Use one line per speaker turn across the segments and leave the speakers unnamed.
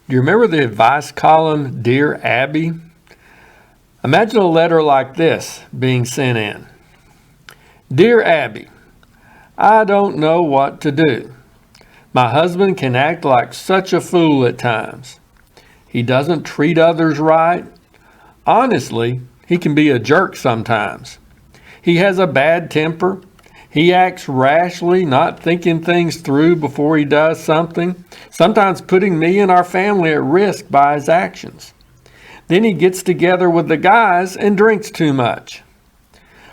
Do you remember the advice column, Dear Abby? Imagine a letter like this being sent in. Dear Abby, I don't know what to do. My husband can act like such a fool at times. He doesn't treat others right. Honestly, he can be a jerk sometimes. He has a bad temper. He acts rashly, not thinking things through before he does something, sometimes putting me and our family at risk by his actions. Then he gets together with the guys and drinks too much.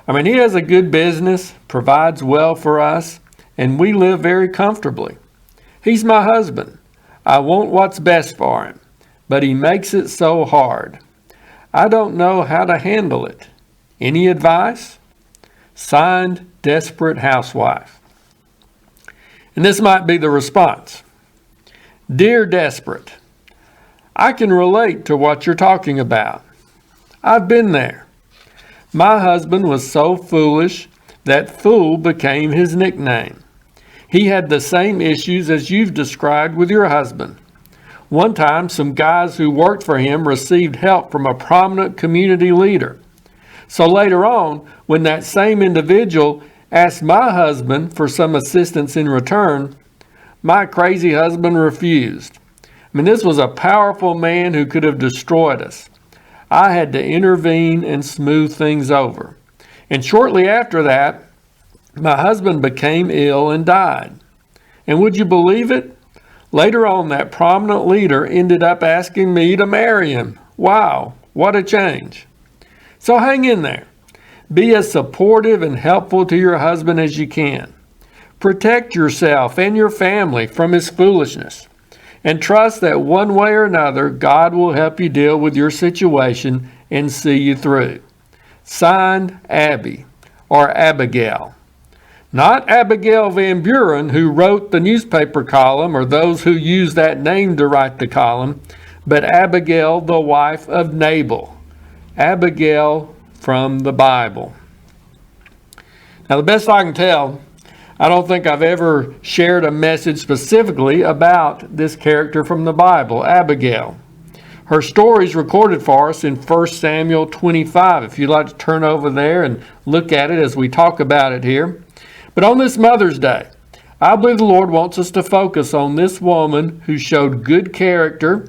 He has a good business, provides well for us, and we live very comfortably. He's my husband. I want what's best for him, but he makes it so hard. I don't know how to handle it. Any advice? Signed, Desperate Housewife. And this might be the response. Dear Desperate, I can relate to what you're talking about. I've been there. My husband was so foolish that fool became his nickname. He had the same issues as you've described with your husband. One time, some guys who worked for him received help from a prominent community leader. So later on, when that same individual asked my husband for some assistance in return, my crazy husband refused. This was a powerful man who could have destroyed us. I had to intervene and smooth things over. And shortly after that, my husband became ill and died. And would you believe it? Later on, that prominent leader ended up asking me to marry him. Wow, what a change. So hang in there. Be as supportive and helpful to your husband as you can. Protect yourself and your family from his foolishness. And trust that one way or another, God will help you deal with your situation and see you through. Signed, Abby, or Abigail. Not Abigail Van Buren, who wrote the newspaper column, or those who used that name to write the column, but Abigail, the wife of Nabal. Abigail from the Bible. Now, the best I can tell, I don't think I've ever shared a message specifically about this character from the Bible, Abigail. Her story is recorded for us in 1 Samuel 25, if you'd like to turn over there and look at it as we talk about it here. But on this Mother's Day, I believe the Lord wants us to focus on this woman who showed good character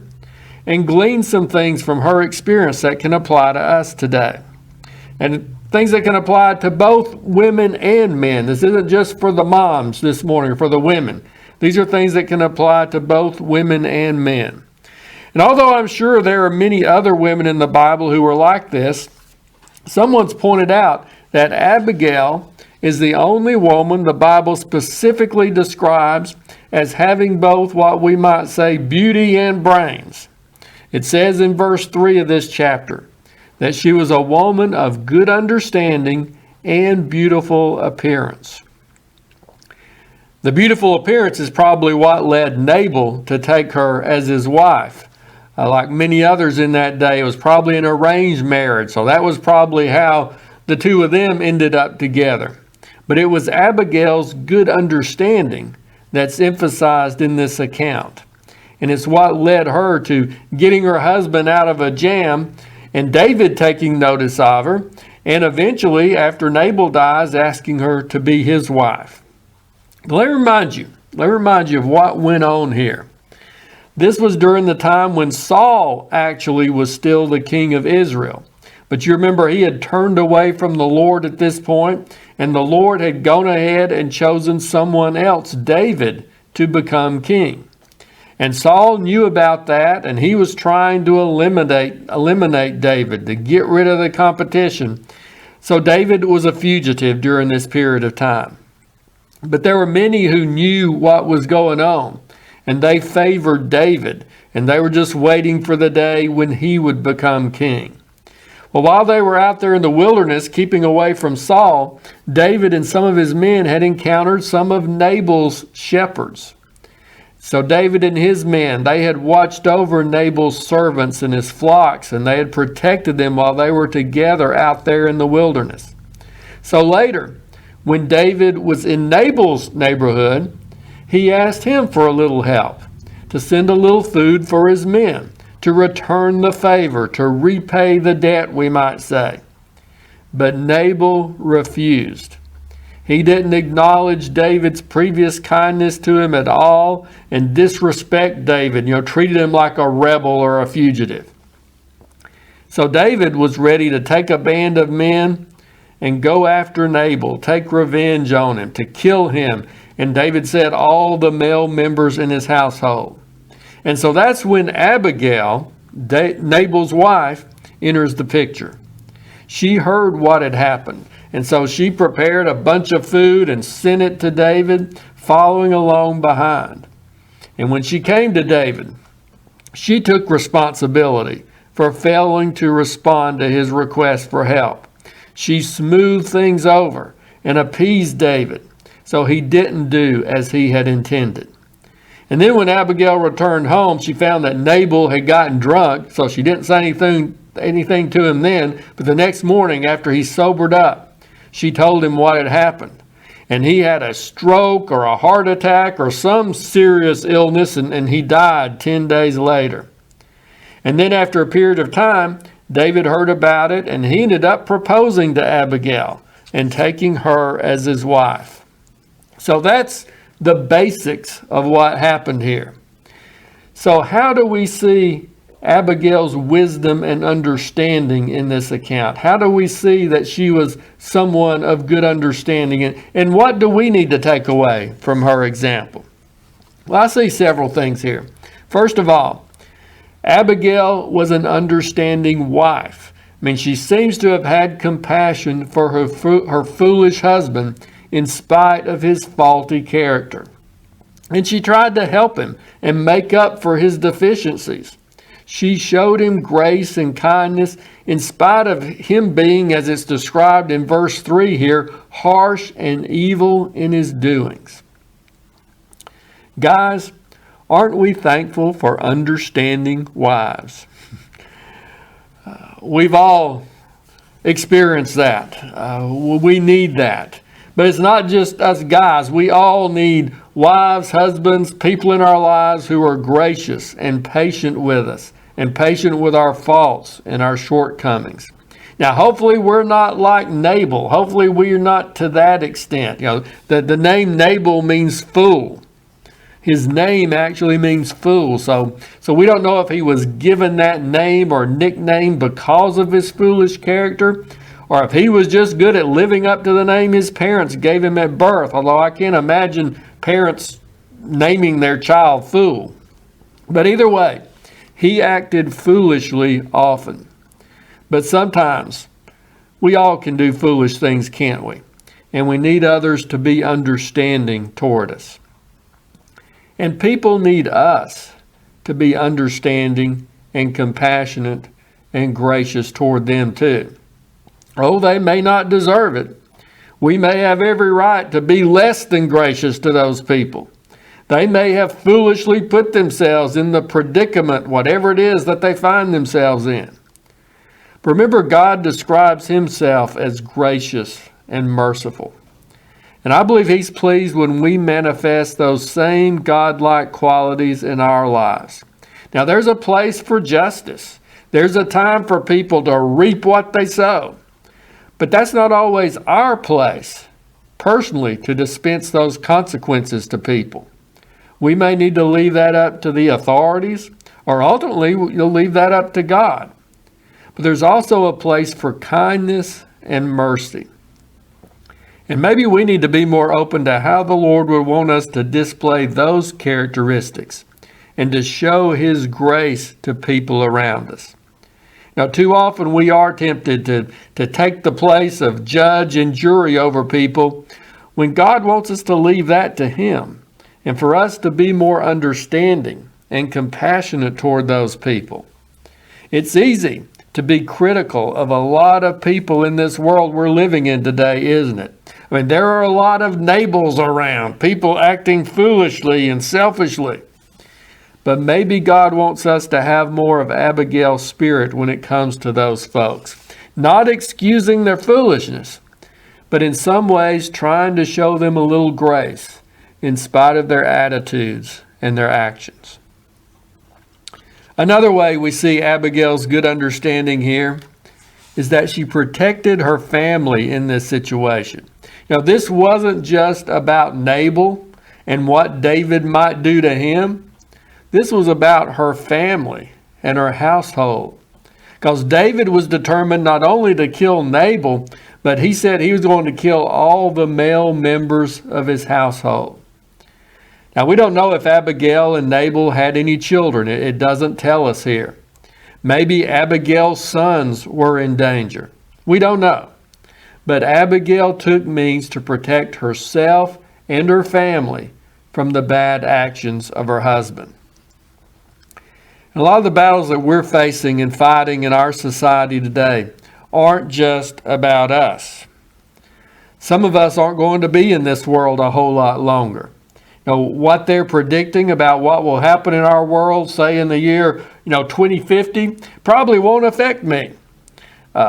and glean some things from her experience that can apply to us today. And things that can apply to both women and men. This isn't just for the moms this morning, or for the women. These are things that can apply to both women and men. And although I'm sure there are many other women in the Bible who are like this, someone's pointed out that Abigail is the only woman the Bible specifically describes as having both what we might say beauty and brains. It says in verse 3 of this chapter that she was a woman of good understanding and beautiful appearance. The beautiful appearance is probably what led Nabal to take her as his wife. Like many others in that day, it was probably an arranged marriage, so that was probably how the two of them ended up together. But it was Abigail's good understanding that's emphasized in this account. And it's what led her to getting her husband out of a jam, and David taking notice of her, and eventually, after Nabal dies, asking her to be his wife. But let me remind you of what went on here. This was during the time when Saul actually was still the king of Israel. But you remember he had turned away from the Lord at this point, and the Lord had gone ahead and chosen someone else, David, to become king. And Saul knew about that, and he was trying to eliminate David, to get rid of the competition. So David was a fugitive during this period of time. But there were many who knew what was going on, and they favored David, and they were just waiting for the day when he would become king. Well, while they were out there in the wilderness keeping away from Saul, David and some of his men had encountered some of Nabal's shepherds. So David and his men, they had watched over Nabal's servants and his flocks, and they had protected them while they were together out there in the wilderness. So later, when David was in Nabal's neighborhood, he asked him for a little help to send a little food for his men, to return the favor, to repay the debt, we might say. But Nabal refused. He didn't acknowledge David's previous kindness to him at all and disrespect David, treated him like a rebel or a fugitive. So David was ready to take a band of men and go after Nabal, take revenge on him, to kill him. And David said all the male members in his household. And so that's when Abigail, Nabal's wife, enters the picture. She heard what had happened. And so she prepared a bunch of food and sent it to David, following along behind. And when she came to David, she took responsibility for failing to respond to his request for help. She smoothed things over and appeased David, so he didn't do as he had intended. And then when Abigail returned home, she found that Nabal had gotten drunk, so she didn't say anything to him then. But the next morning, after he sobered up, she told him what had happened. And he had a stroke or a heart attack or some serious illness, and he died 10 days later. And then after a period of time, David heard about it, and he ended up proposing to Abigail and taking her as his wife. So that's the basics of what happened here. So how do we see Abigail's wisdom and understanding in this account? How do we see that she was someone of good understanding? And what do we need to take away from her example? Well, I see several things here. First of all, Abigail was an understanding wife. She seems to have had compassion for her foolish husband in spite of his faulty character. And she tried to help him and make up for his deficiencies. She showed him grace and kindness in spite of him being, as it's described in verse 3 here, harsh and evil in his doings. Guys, aren't we thankful for understanding wives? We've all experienced that. We need that. But it's not just us guys. We all need wives, husbands, people in our lives who are gracious and patient with us and patient with our faults and our shortcomings. Now, hopefully we're not like Nabal. Hopefully we're not to that extent. The name Nabal means fool. His name actually means fool. So we don't know if he was given that name or nickname because of his foolish character, or if he was just good at living up to the name his parents gave him at birth, although I can't imagine parents naming their child fool. But either way, he acted foolishly often. But sometimes we all can do foolish things, can't we? And we need others to be understanding toward us. And people need us to be understanding and compassionate and gracious toward them too. Oh, they may not deserve it. We may have every right to be less than gracious to those people. They may have foolishly put themselves in the predicament, whatever it is that they find themselves in. But remember, God describes himself as gracious and merciful. And I believe he's pleased when we manifest those same godlike qualities in our lives. Now, there's a place for justice. There's a time for people to reap what they sow. But that's not always our place, personally, to dispense those consequences to people. We may need to leave that up to the authorities, or ultimately, you'll leave that up to God. But there's also a place for kindness and mercy. And maybe we need to be more open to how the Lord would want us to display those characteristics and to show his grace to people around us. Now, too often we are tempted to take the place of judge and jury over people when God wants us to leave that to him and for us to be more understanding and compassionate toward those people. It's easy to be critical of a lot of people in this world we're living in today, isn't it? There are a lot of Nabals around, people acting foolishly and selfishly. But maybe God wants us to have more of Abigail's spirit when it comes to those folks. Not excusing their foolishness, but in some ways trying to show them a little grace in spite of their attitudes and their actions. Another way we see Abigail's good understanding here is that she protected her family in this situation. This wasn't just about Nabal and what David might do to him. This was about her family and her household. Because David was determined not only to kill Nabal, but he said he was going to kill all the male members of his household. Now, we don't know if Abigail and Nabal had any children. It doesn't tell us here. Maybe Abigail's sons were in danger. We don't know. But Abigail took means to protect herself and her family from the bad actions of her husband. And a lot of the battles that we're facing and fighting in our society today aren't just about us. Some of us aren't going to be in this world a whole lot longer. What they're predicting about what will happen in our world, say in the year 2050, probably won't affect me.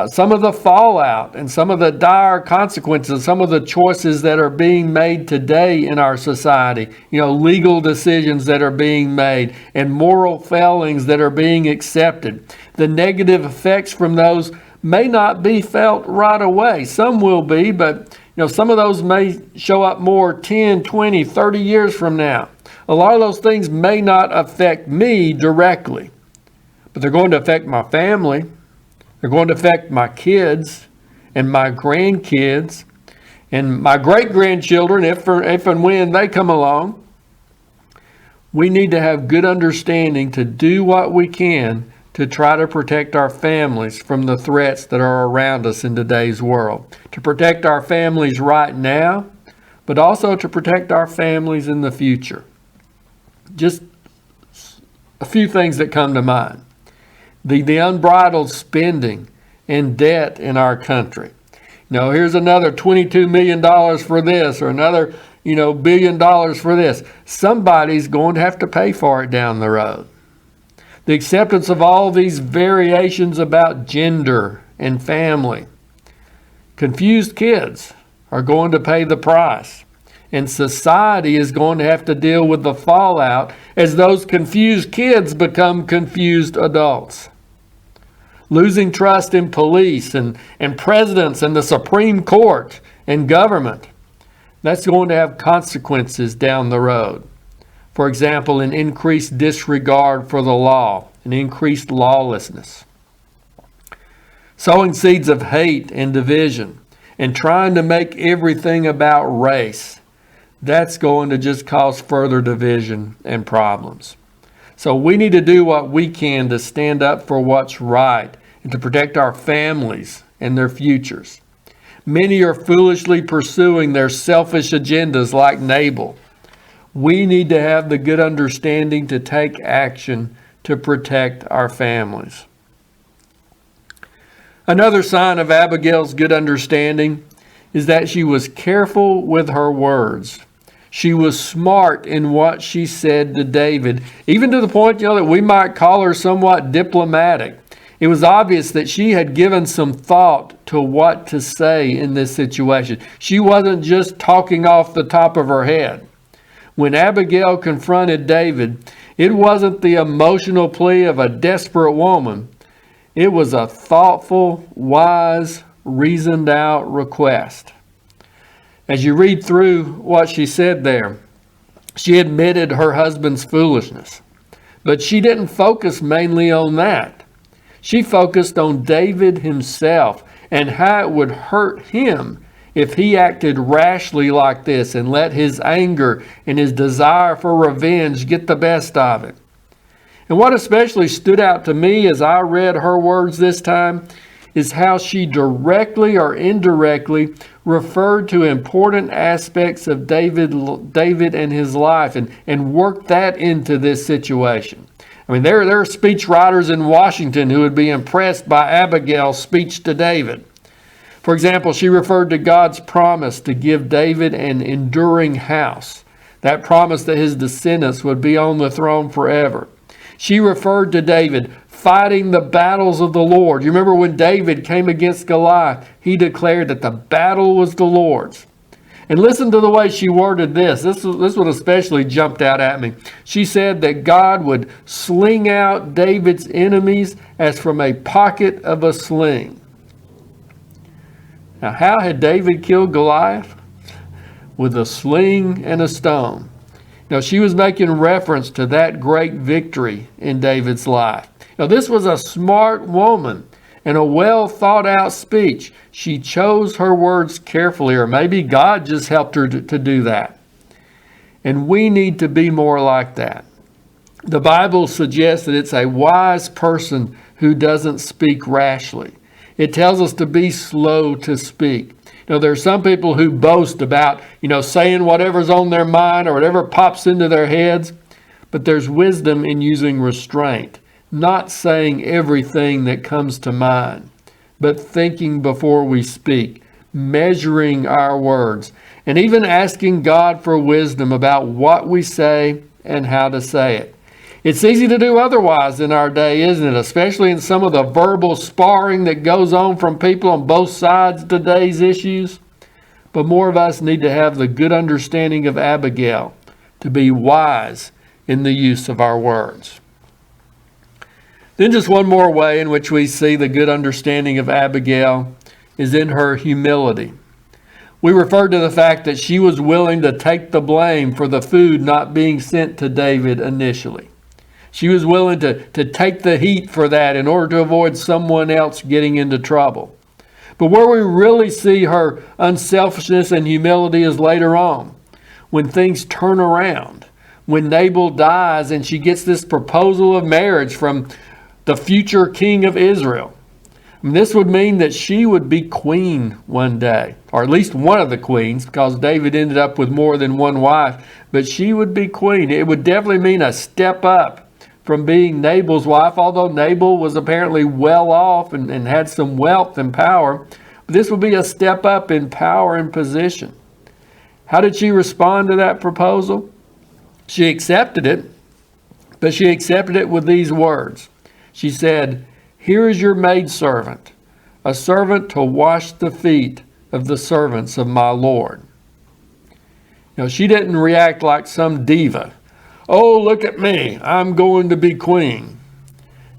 Some of the fallout and some of the dire consequences, some of the choices that are being made today in our society, legal decisions that are being made and moral failings that are being accepted, the negative effects from those may not be felt right away. Some will be, but some of those may show up more 10, 20, 30 years from now. A lot of those things may not affect me directly, but they're going to affect my family. They're going to affect my kids and my grandkids and my great-grandchildren if and when they come along. We need to have good understanding to do what we can to try to protect our families from the threats that are around us in today's world. To protect our families right now, but also to protect our families in the future. Just a few things that come to mind. The unbridled spending and debt in our country. Here's another $22 million for this or another, $1 billion for this. Somebody's going to have to pay for it down the road. The acceptance of all these variations about gender and family. Confused kids are going to pay the price. And society is going to have to deal with the fallout as those confused kids become confused adults. Losing trust in police and presidents and the Supreme Court and government. That's going to have consequences down the road. For example, an increased disregard for the law, an increased lawlessness. Sowing seeds of hate and division and trying to make everything about race. That's going to just cause further division and problems. So we need to do what we can to stand up for what's right and to protect our families and their futures. Many are foolishly pursuing their selfish agendas like Nabal. We need to have the good understanding to take action to protect our families. Another sign of Abigail's good understanding is that she was careful with her words. She was smart in what she said to David, even to the point, that we might call her somewhat diplomatic. It was obvious that she had given some thought to what to say in this situation. She wasn't just talking off the top of her head. When Abigail confronted David, it wasn't the emotional plea of a desperate woman. It was a thoughtful, wise, reasoned out request. As you read through what she said there, she admitted her husband's foolishness. But she didn't focus mainly on that. She focused on David himself and how it would hurt him if he acted rashly like this and let his anger and his desire for revenge get the best of it. And what especially stood out to me as I read her words this time is how she directly or indirectly referred to important aspects of David and his life and worked that into this situation. There are speech writers in Washington who would be impressed by Abigail's speech to David. For example, she referred to God's promise to give David an enduring house. That promise that his descendants would be on the throne forever. She referred to David fighting the battles of the Lord. You remember when David came against Goliath, he declared that the battle was the Lord's. And listen to the way she worded this. This one especially jumped out at me. She said that God would sling out David's enemies as from a pocket of a sling. Now, how had David killed Goliath? With a sling and a stone. Now, she was making reference to that great victory in David's life. Now, this was a smart woman and a well thought out speech. She chose her words carefully, or maybe God just helped her to do that. And we need to be more like that. The Bible suggests that it's a wise person who doesn't speak rashly. It tells us to be slow to speak. There are some people who boast about, saying whatever's on their mind or whatever pops into their heads. But there's wisdom in using restraint, not saying everything that comes to mind, but thinking before we speak, measuring our words, and even asking God for wisdom about what we say and how to say it. It's easy to do otherwise in our day, isn't it? Especially in some of the verbal sparring that goes on from people on both sides of today's issues. But more of us need to have the good understanding of Abigail, to be wise in the use of our words. Then just one more way in which we see the good understanding of Abigail is in her humility. We referred to the fact that she was willing to take the blame for the food not being sent to David initially. She was willing to take the heat for that in order to avoid someone else getting into trouble. But where we really see her unselfishness and humility is later on, when things turn around, when Nabal dies and she gets this proposal of marriage from the future king of Israel. This would mean that she would be queen one day, or at least one of the queens, because David ended up with more than one wife, but she would be queen. It would definitely mean a step up from being Nabal's wife, although Nabal was apparently well off and had some wealth and power. But this would be a step up in power and position. How did she respond to that proposal? She accepted it, but she accepted it with these words. She said, "Here is your maidservant, a servant to wash the feet of the servants of my Lord." She didn't react like some diva. "Oh, look at me, I'm going to be queen."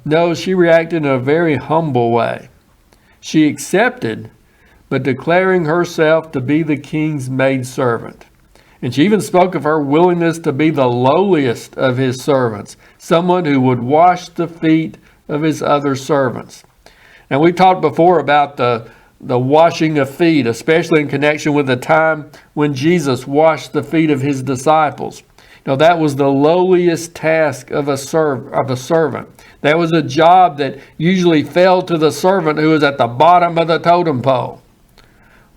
No, she reacted in a very humble way. She accepted, but declaring herself to be the king's maidservant. And she even spoke of her willingness to be the lowliest of his servants, someone who would wash the feet of his other servants. And we talked before about the washing of feet, especially in connection with the time when Jesus washed the feet of his disciples. That was the lowliest task of a servant. That was a job that usually fell to the servant who was at the bottom of the totem pole.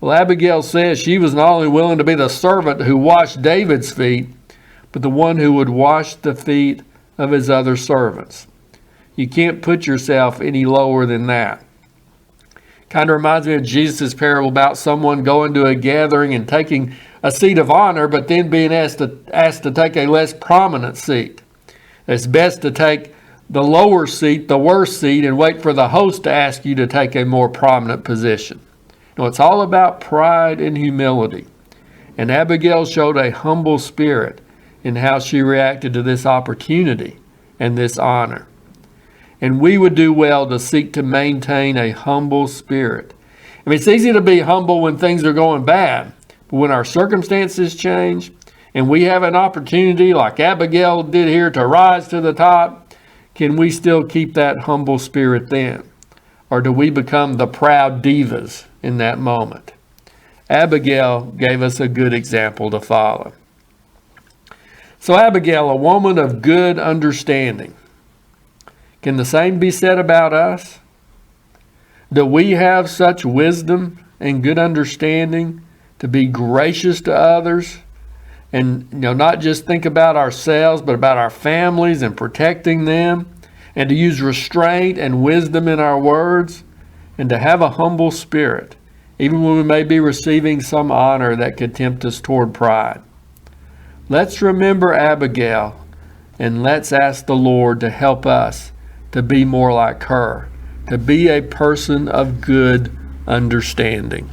Well, Abigail says she was not only willing to be the servant who washed David's feet, but the one who would wash the feet of his other servants. You can't put yourself any lower than that. Kind of reminds me of Jesus' parable about someone going to a gathering and taking a seat of honor, but then being asked to take a less prominent seat. It's best to take the lower seat, the worst seat, and wait for the host to ask you to take a more prominent position. It's all about pride and humility. And Abigail showed a humble spirit in how she reacted to this opportunity and this honor. And we would do well to seek to maintain a humble spirit. It's easy to be humble when things are going bad, but when our circumstances change and we have an opportunity like Abigail did here to rise to the top, can we still keep that humble spirit then? Or do we become the proud divas in that moment? Abigail gave us a good example to follow. So Abigail, a woman of good understanding. Can the same be said about us? Do we have such wisdom and good understanding to be gracious to others and not just think about ourselves, but about our families and protecting them, and to use restraint and wisdom in our words, and to have a humble spirit, even when we may be receiving some honor that could tempt us toward pride? Let's remember Abigail, and let's ask the Lord to help us to be more like her, to be a person of good understanding.